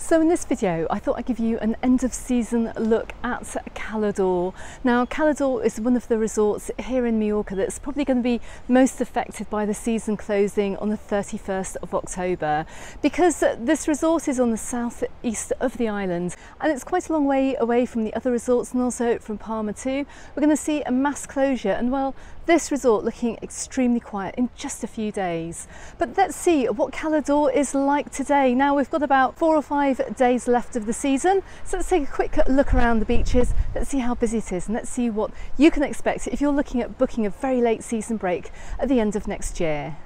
So in this video I thought I'd give you an end of season look at Cala D'Or. Now Cala D'Or is one of the resorts here in Mallorca that's probably going to be most affected by the season closing on the 31st of October, because this resort is on the southeast of the island and it's quite a long way away from the other resorts and also from Palma too. We're going to see a mass closure and, well, this resort looking extremely quiet in just a few days. But let's see what Cala D'Or is like today. Now we've got about 4 or 5 days left of the season, so let's take a quick look around the beaches. Let's see how busy it is and let's see what you can expect if you're looking at booking a very late season break at the end of next year.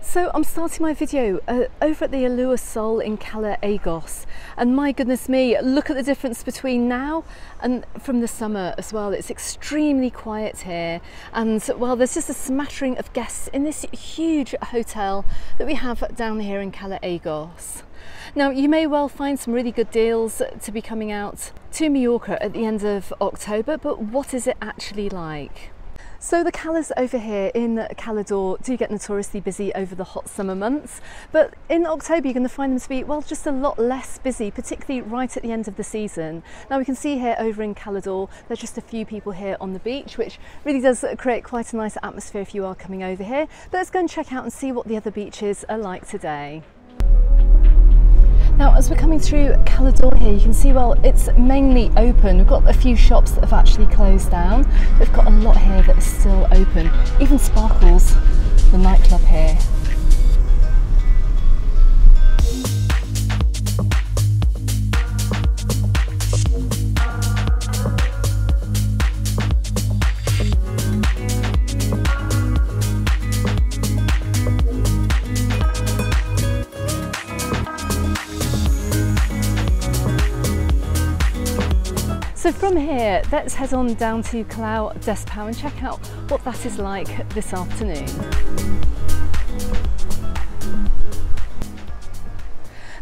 So I'm starting my video over at the Allure Sol in Cala Egos, and my goodness me, look at the difference between now and from the summer as well. It's extremely quiet here, and well, there's just a smattering of guests in this huge hotel that we have down here in Cala Egos. Now you may well find some really good deals to be coming out to Mallorca at the end of October, but what is it actually like? So the Calas over here in Cala D'Or do get notoriously busy over the hot summer months, but in October you're going to find them to be, well, just a lot less busy, particularly right at the end of the season. Now we can see here over in Cala D'Or there's just a few people here on the beach, which really does create quite a nice atmosphere if you are coming over here. But let's go and check out and see what the other beaches are like today. Now, as we're coming through Cala D'Or here, you can see, well, it's mainly open. We've got a few shops that have actually closed down. We've got a lot here that is still open. Even Sparkles, the nightclub here. So from here, let's head on down to Cala D'Or and check out what that is like this afternoon.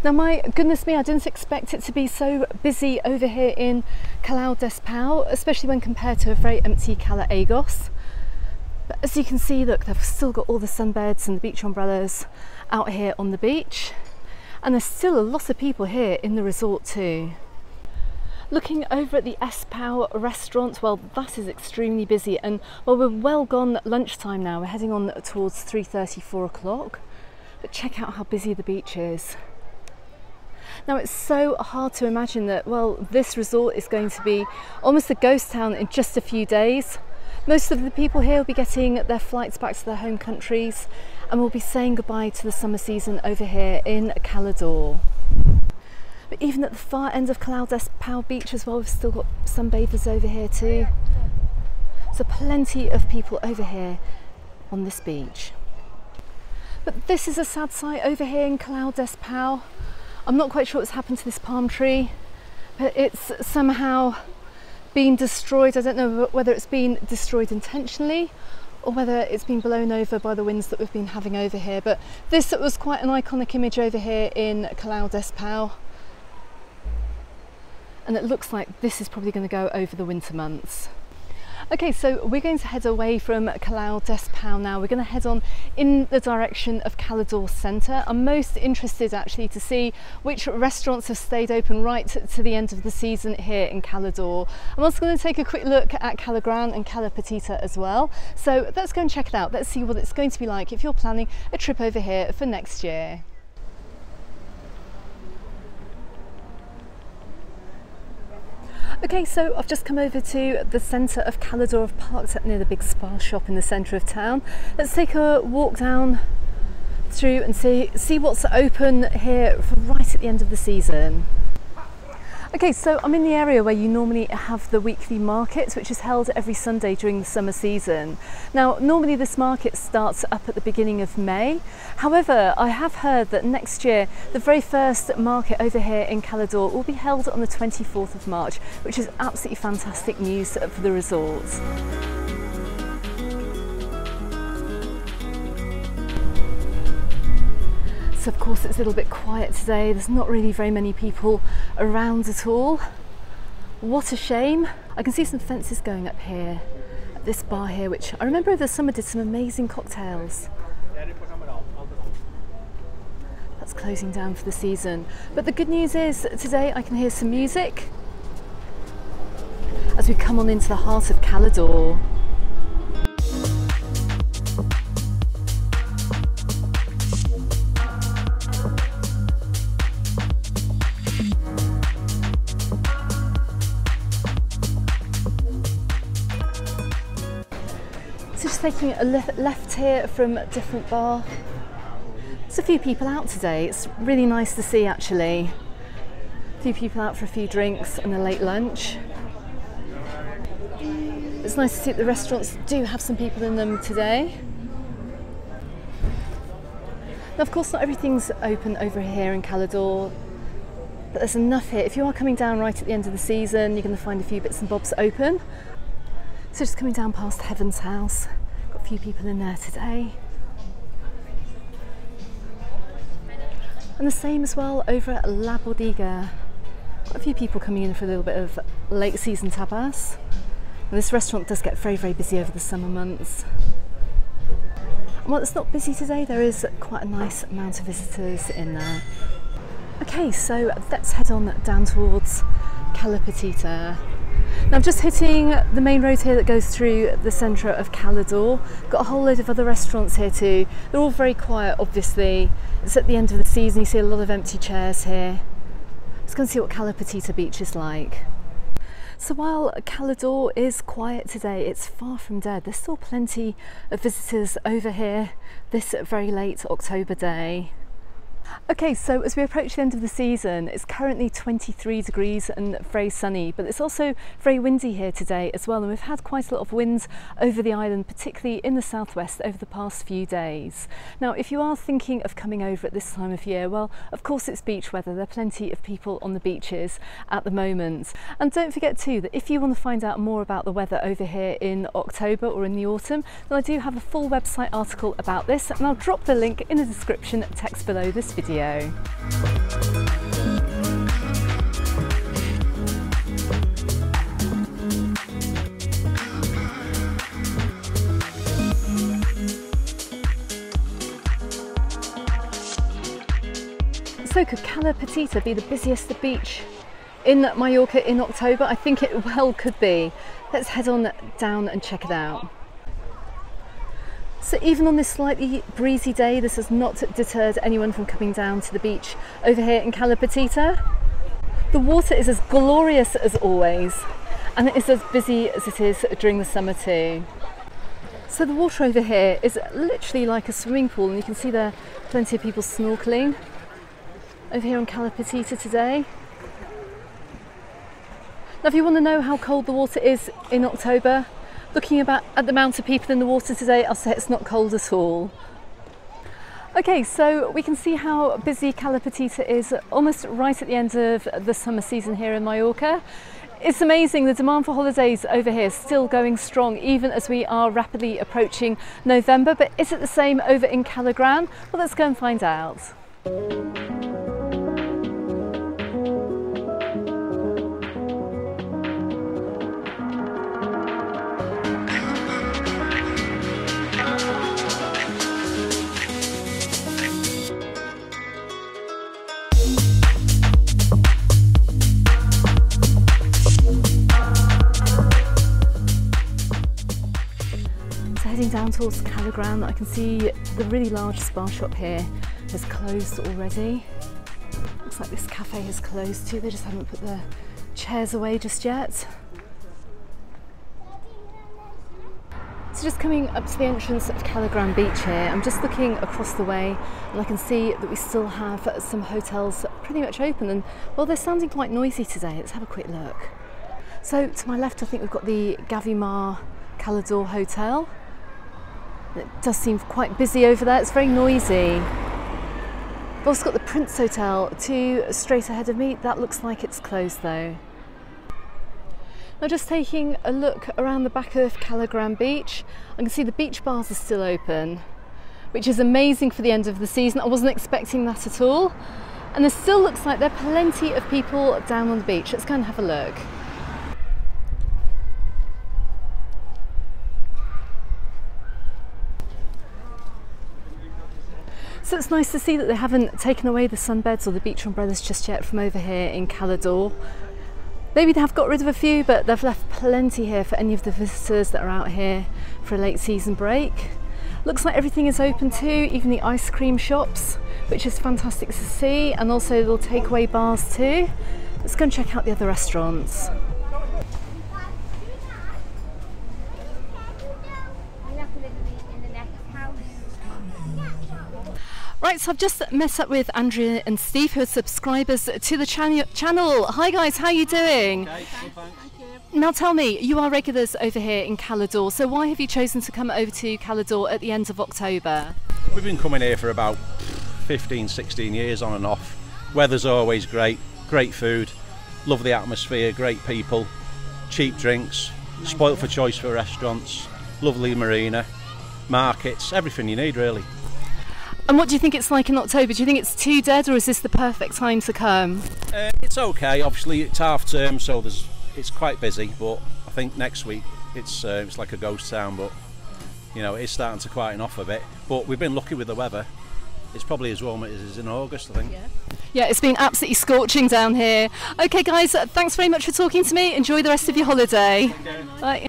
Now my goodness me, I didn't expect it to be so busy over here in Cala D'Or, especially when compared to a very empty Cala Egos. But as you can see, look, they've still got all the sunbeds and the beach umbrellas out here on the beach. And there's still a lot of people here in the resort too. Looking over at the Espau restaurant, well, that is extremely busy, and well, we're well gone lunchtime now. We're heading on towards 3:30, 4 o'clock. But check out how busy the beach is. Now it's so hard to imagine that, well, this resort is going to be almost a ghost town in just a few days. Most of the people here will be getting their flights back to their home countries and will be saying goodbye to the summer season over here in Cala D'Or. But even at the far end of Cala D'Or beach as well, we've still got sunbathers over here too. So plenty of people over here on this beach. But this is a sad sight over here in Cala D'Or. I'm not quite sure what's happened to this palm tree, but it's somehow been destroyed. I don't know whether it's been destroyed intentionally or whether it's been blown over by the winds that we've been having over here. But this was quite an iconic image over here in Cala D'Or. And it looks like this is probably going to go over the winter months. Okay, so we're going to head away from Cala D'Or now. We're going to head on in the direction of Cala D'Or Centre. I'm most interested actually to see which restaurants have stayed open right to the end of the season here in Cala D'Or. I'm also going to take a quick look at Cala Gran and Cala Petita as well. So let's go and check it out. Let's see what it's going to be like if you're planning a trip over here for next year. Okay, so I've just come over to the centre of Cala D'Or. I've parked up near the big spa shop in the centre of town. Let's take a walk down through and see what's open here for right at the end of the season. Okay, so I'm in the area where you normally have the weekly market, which is held every Sunday during the summer season. Now, normally this market starts up at the beginning of May. However, I have heard that next year, the very first market over here in Cala D'Or will be held on the 24th of March, which is absolutely fantastic news for the resort. So of course it's a little bit quiet today. There's not really very many people around at all. What a shame. I can see some fences going up here at this bar here, which I remember over the summer did some amazing cocktails. that's closing down for the season. But the good news is today I can hear some music as we come on into the heart of Cala D'Or. So just taking a left here from a different bar. There's a few people out today. It's really nice to see actually. A few people out for a few drinks and a late lunch. It's nice to see that the restaurants do have some people in them today. Now of course not everything's open over here in Cala D'Or, but there's enough here. If you are coming down right at the end of the season, you're going to find a few bits and bobs open. So just coming down past Heaven's House, got a few people in there today. And the same as well over at La Bodega. Got a few people coming in for a little bit of late season tapas. And this restaurant does get very, very busy over the summer months. And while it's not busy today, there is quite a nice amount of visitors in there. Okay, so let's head on down towards Cala Petita. Now I'm just hitting the main road here that goes through the centre of Cala D'Or. Got a whole load of other restaurants here too. They're all very quiet obviously. It's at the end of the season, you see a lot of empty chairs here. Let's go and see what Cala Petita beach is like. So while Cala D'Or is quiet today, it's far from dead. There's still plenty of visitors over here this very late October day. Okay, so as we approach the end of the season, it's currently 23 degrees and very sunny, but it's also very windy here today as well, and we've had quite a lot of winds over the island, particularly in the southwest over the past few days. Now, if you are thinking of coming over at this time of year, well, of course it's beach weather. There are plenty of people on the beaches at the moment. And don't forget too that if you want to find out more about the weather over here in October or in the autumn, then I do have a full website article about this, and I'll drop the link in the description text below this video. So could Cala Petita be the busiest beach in Mallorca in October? I think it well could be. Let's head on down and check it out. So even on this slightly breezy day, this has not deterred anyone from coming down to the beach over here in Cala Petita. The water is as glorious as always, and it is as busy as it is during the summer too. So the water over here is literally like a swimming pool, and you can see there are plenty of people snorkeling over here on Cala Petita today. Now if you want to know how cold the water is in October, looking at the amount of people in the water today, I'll say it's not cold at all. Okay, so we can see how busy Cala Petita is almost right at the end of the summer season here in Mallorca. It's amazing, the demand for holidays over here is still going strong even as we are rapidly approaching November, but is it the same over in Cala Gran? Well, let's go and find out. Heading down towards Cala Gran, I can see the really large spa shop here has closed already. Looks like this cafe has closed too, they just haven't put the chairs away just yet. So just coming up to the entrance of Cala Gran beach here, I'm just looking across the way and I can see that we still have some hotels pretty much open, and well, they're sounding quite noisy today. Let's have a quick look. So to my left I think we've got the Gavimar Cala D'Or Hotel. It does seem quite busy over there, it's very noisy. I've also got the Prince Hotel straight ahead of me. That looks like it's closed though. Now just taking a look around the back of Cala Gran beach, I can see the beach bars are still open, which is amazing for the end of the season. I wasn't expecting that at all. And there still looks like there are plenty of people down on the beach. Let's go and have a look. So it's nice to see that they haven't taken away the sunbeds or the beach umbrellas just yet from over here in Cala D'Or. Maybe they have got rid of a few, but they've left plenty here for any of the visitors that are out here for a late season break. Looks like everything is open too, even the ice cream shops, which is fantastic to see, and also little takeaway bars too. Let's go and check out the other restaurants. Right, so I've just met up with Andrea and Steve, who are subscribers to the channel. Hi guys, how are you doing? Okay, good, thanks. Now tell me, you are regulars over here in Cala D'Or, so why have you chosen to come over to Cala D'Or at the end of October? We've been coming here for about 15, 16 years on and off. Weather's always great, great food, love the atmosphere, great people, cheap drinks, spoilt for choice for restaurants, lovely marina, markets, everything you need really. And what do you think it's like in October? Do you think it's too dead, or is this the perfect time to come? It's okay, obviously it's half term, so it's quite busy, but I think next week it's like a ghost town, but you know, it's starting to quieten off a bit. But we've been lucky with the weather. It's probably as warm as it is in August, I think. Yeah, it's been absolutely scorching down here. Okay guys, thanks very much for talking to me. Enjoy the rest of your holiday. Bye.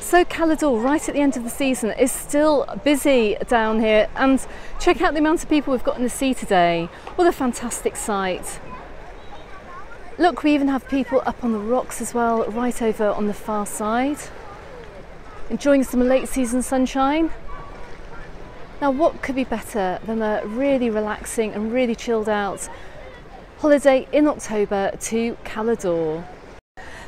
So Cala D'Or, right at the end of the season, is still busy down here, and check out the amount of people we've got in the sea today. What a fantastic sight. Look, we even have people up on the rocks as well, right over on the far side, enjoying some late season sunshine. Now what could be better than a really relaxing and really chilled out holiday in October to Cala D'Or?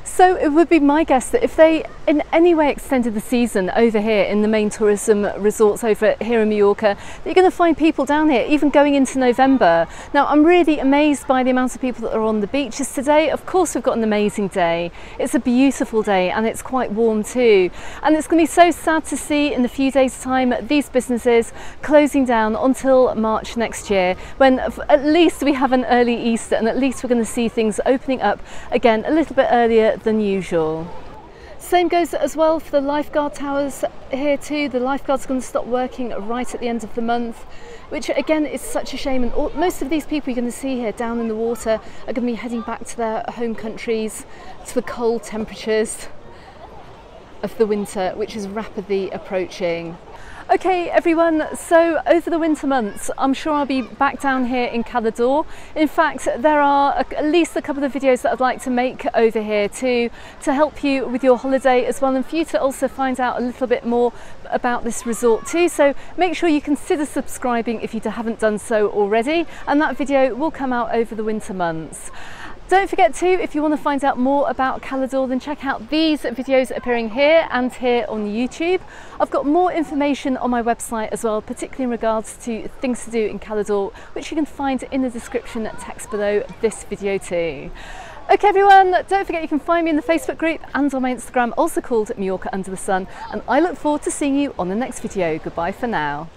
So it would be my guess that if they in any way extended the season over here in the main tourism resorts over here in Mallorca, that you're going to find people down here even going into November. Now I'm really amazed by the amount of people that are on the beaches today. Of course we've got an amazing day. It's a beautiful day and it's quite warm too. And it's going to be so sad to see in a few days time these businesses closing down until March next year, when at least we have an early Easter and at least we're going to see things opening up again a little bit earlier than usual. Same goes as well for the lifeguard towers here too. The lifeguards are going to stop working right at the end of the month, which again is such a shame, and most of these people you're going to see here down in the water are going to be heading back to their home countries, to the cold temperatures of the winter, which is rapidly approaching. Okay everyone, so over the winter months I'm sure I'll be back down here in Cala D'Or. In fact, there are at least a couple of videos that I'd like to make over here to help you with your holiday as well, and for you to also find out a little bit more about this resort too. So make sure you consider subscribing if you haven't done so already, and that video will come out over the winter months. Don't forget to, if you want to find out more about Cala D'Or, then check out these videos appearing here and here on YouTube. I've got more information on my website as well, particularly in regards to things to do in Cala D'Or, which you can find in the description text below this video too. Okay everyone, don't forget you can find me in the Facebook group and on my Instagram, also called Mallorca Under the Sun, and I look forward to seeing you on the next video. Goodbye for now.